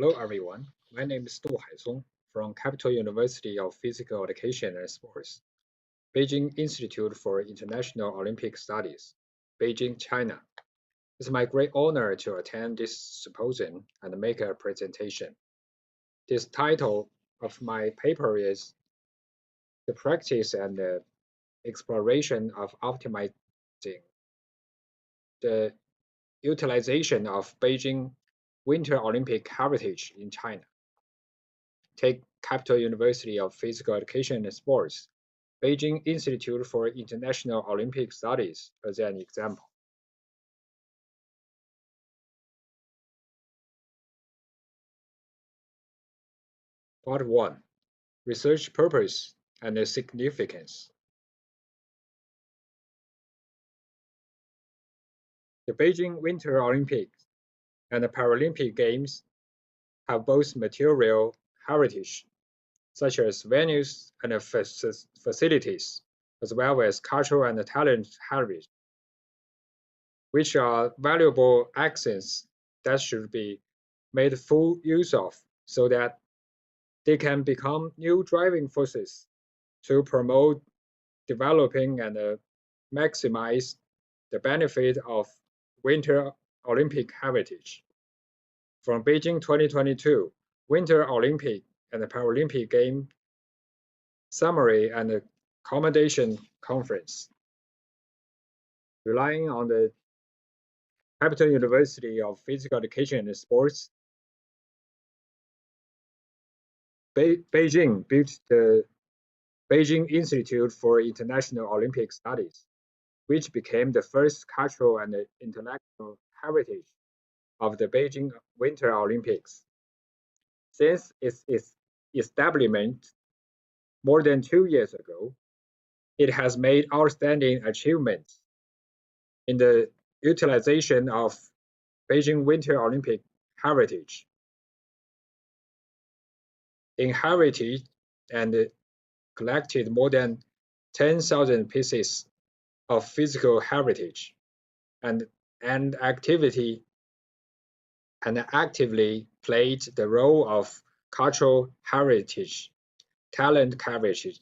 Hello everyone, my name is Haisong from Capital University of Physical Education and Sports, Beijing Institute for International Olympic Studies, Beijing, China. It's my great honor to attend this symposium and make a presentation. This title of my paper is The Practice and the Exploration of Optimizing the Utilization of Beijing Winter Olympic Heritage in China. Take Capital University of Physical Education and Sports, Beijing Institute for International Olympic Studies as an example. Part 1. Research purpose and significance. The Beijing Winter Olympic and the Paralympic Games have both material heritage, such as venues and facilities, as well as cultural and talent heritage, which are valuable assets that should be made full use of so that they can become new driving forces to promote, developing, and maximize the benefit of Winter Olympic heritage. From Beijing 2022 Winter Olympic and Paralympic Game Summary and Commendation Conference. Relying on the Capital University of Physical Education and Sports, Beijing built the Beijing Institute for International Olympic Studies, which became the first cultural and intellectual heritage of the Beijing Winter Olympics. Since its establishment more than 2 years ago, it has made outstanding achievements in the utilization of Beijing Winter Olympic heritage. Inherited and collected more than 10,000 pieces of physical heritage and actively played the role of cultural heritage, talent heritage,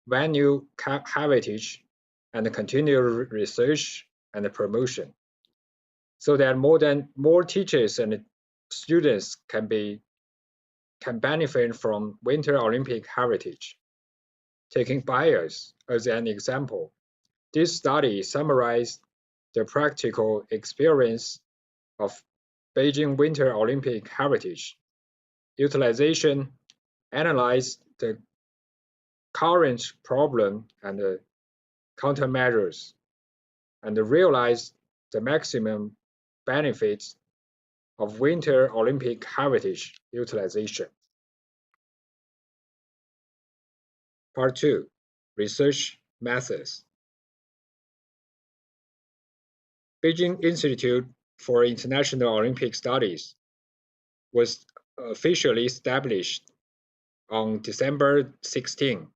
venue heritage, and continual research and promotion, so that more teachers and students can benefit from Winter Olympic heritage. Taking bias as an example, this study summarized the practical experience of Beijing Winter Olympic heritage, utilization, analyzed the current problem and countermeasures, and realized the maximum benefits of Winter Olympic heritage utilization. Part 2. Research methods. Beijing Institute for International Olympic Studies was officially established on December 16,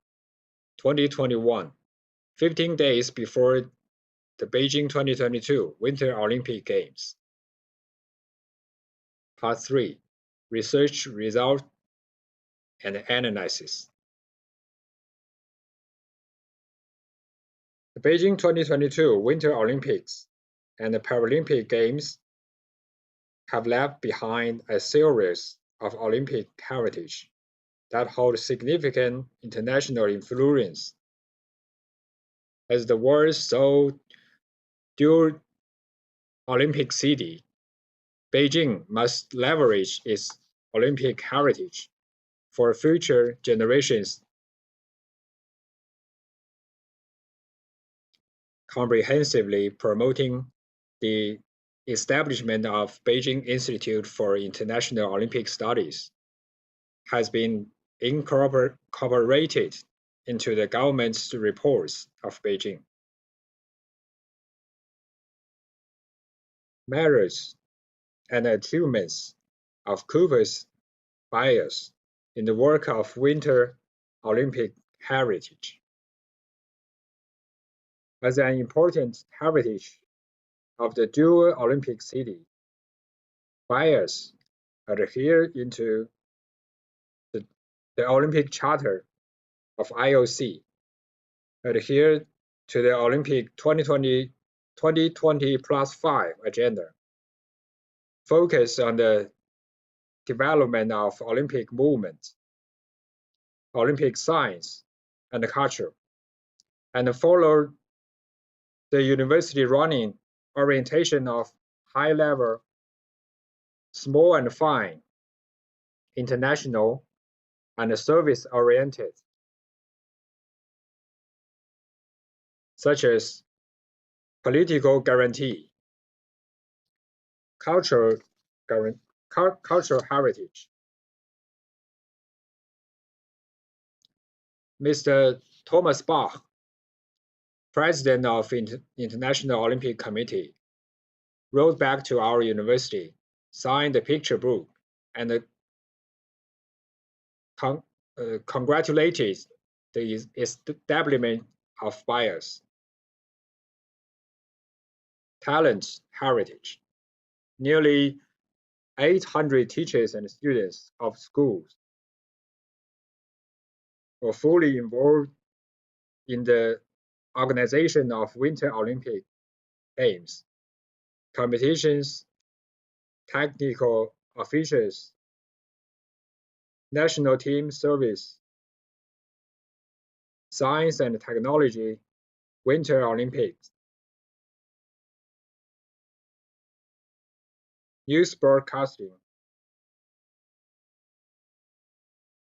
2021, 15 days before the Beijing 2022 Winter Olympic Games. Part 3. Research result and analysis. The Beijing 2022 Winter Olympics and the Paralympic Games have left behind a series of Olympic heritage that hold significant international influence. As the world's sole dual Olympic city, Beijing must leverage its Olympic heritage for future generations, comprehensively promoting the establishment of Beijing Institute for International Olympic Studies has been incorporated into the government's reports of Beijing. Merits and achievements of Cooper's bias in the work of Winter Olympic heritage. As an important heritage of the dual Olympic city, bias adhere into the Olympic Charter of IOC, adhere to the Olympic 2020 plus 5 agenda, focus on the development of Olympic movement, Olympic science and culture, and follow the university running orientation of high level, small and fine, international, and service oriented, such as political guarantee, cultural heritage. Mr. Thomas Bach, president of International Olympic Committee, wrote back to our university, signed the picture book, and congratulated the establishment of BIAS. Talent heritage. Nearly 800 teachers and students of schools were fully involved in the organization of Winter Olympic Games, competitions, technical officials, national team service, science and technology, Winter Olympics, news broadcasting,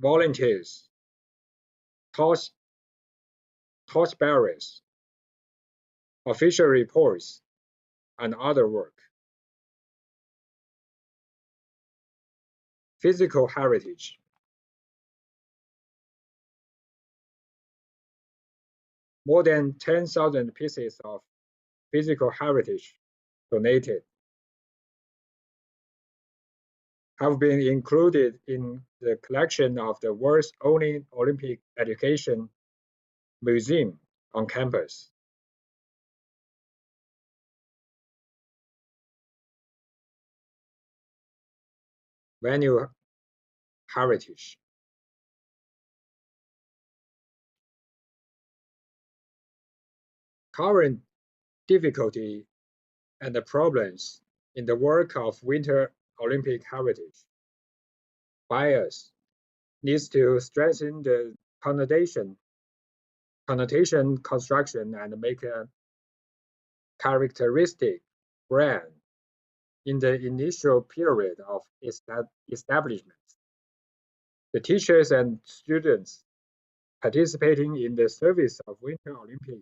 volunteers, torchbearers, official reports, and other work. Physical heritage. More than 10,000 pieces of physical heritage donated have been included in the collection of the world's only Olympic education museum on campus. Venue heritage. Current difficulty and the problems in the work of Winter Olympic Heritage. BIAS needs to strengthen the connotation construction and make a characteristic brand in the initial period of establishment. The teachers and students participating in the service of Winter Olympic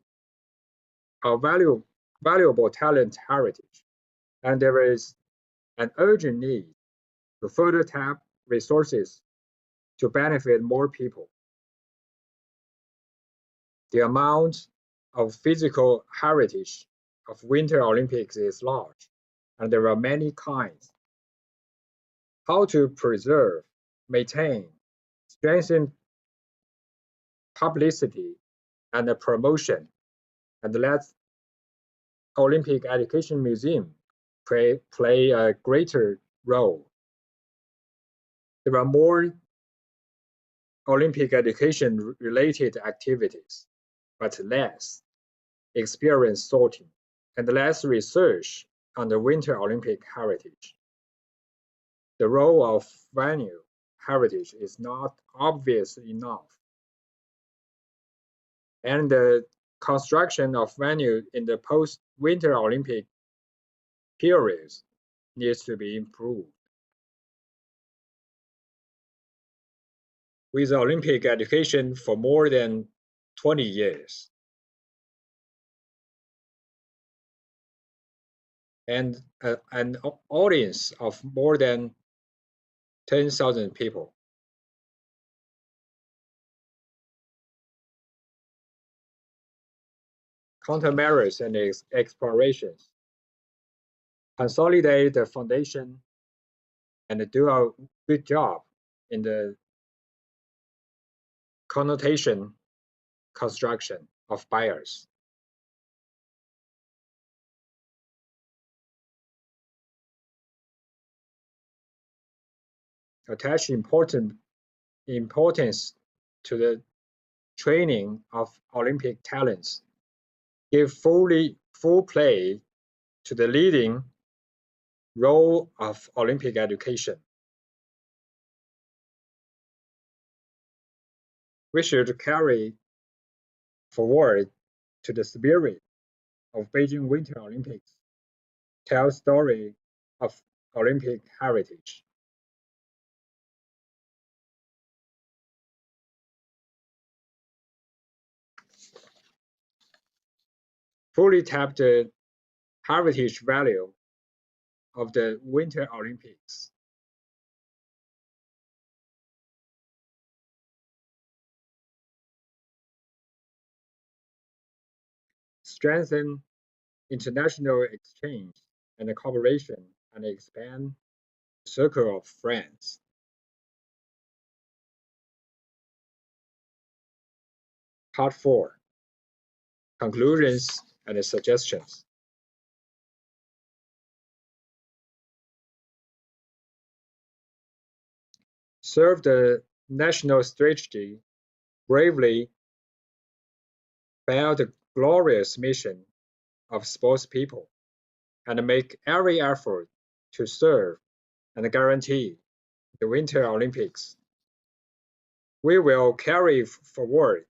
are valuable talent heritage, and there is an urgent need to further tap resources to benefit more people. The amount of physical heritage of Winter Olympics is large, and there are many kinds. How to preserve, maintain, strengthen publicity and promotion, and let Olympic Education Museum play a greater role. There are more Olympic education related activities, but less experience sorting and less research on the Winter Olympic heritage. The role of venue heritage is not obvious enough, and the construction of venue in the post-Winter Olympic periods needs to be improved. With Olympic education for more than 20 years, and an audience of more than 10,000 people. Countermeasures and explorations. Consolidate the foundation and do a good job in the connotation construction of BIAS. attach importance to the training of Olympic talents, give full play to the leading role of Olympic education. We should carry forward to the spirit of Beijing Winter Olympics, tell story of Olympic heritage. Fully tap the heritage value of the Winter Olympics. Strengthen international exchange and cooperation and expand the circle of friends. Part 4. Conclusions and suggestions. Serve the national strategy bravely, bear the glorious mission of sports people, and make every effort to serve and guarantee the Winter Olympics. We will carry forward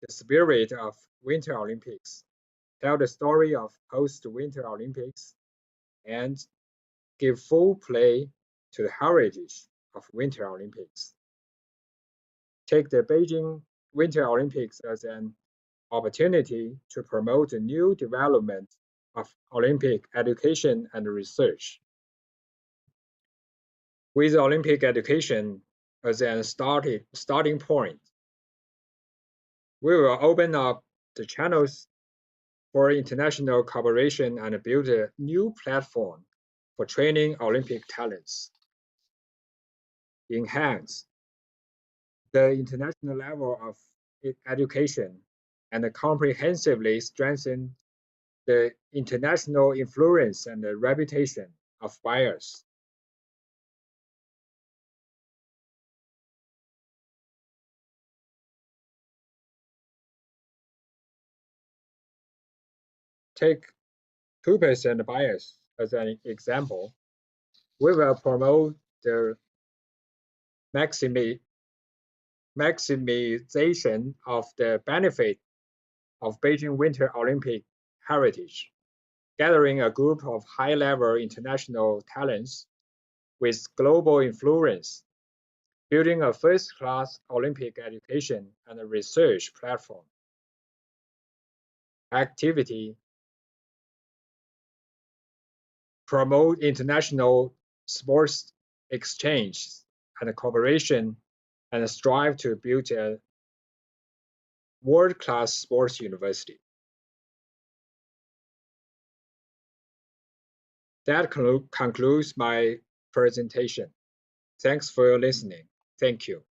the spirit of Winter Olympics, tell the story of post-Winter Olympics, and give full play to the heritage of Winter Olympics. Take the Beijing Winter Olympics as an opportunity to promote the new development of Olympic education and research. With Olympic education as a starting point, we will open up the channels for international cooperation and build a new platform for training Olympic talents. Enhance the international level of education and comprehensively strengthen the international influence and the reputation of buyers. Take 2% bias as an example. We will promote the maximization of the benefit of Beijing Winter Olympic Heritage, gathering a group of high-level international talents with global influence, building a first-class Olympic education and a research platform. Activity promote international sports exchange and cooperation and strive to build a world-class sports university. That concludes my presentation. Thanks for your listening. Thank you.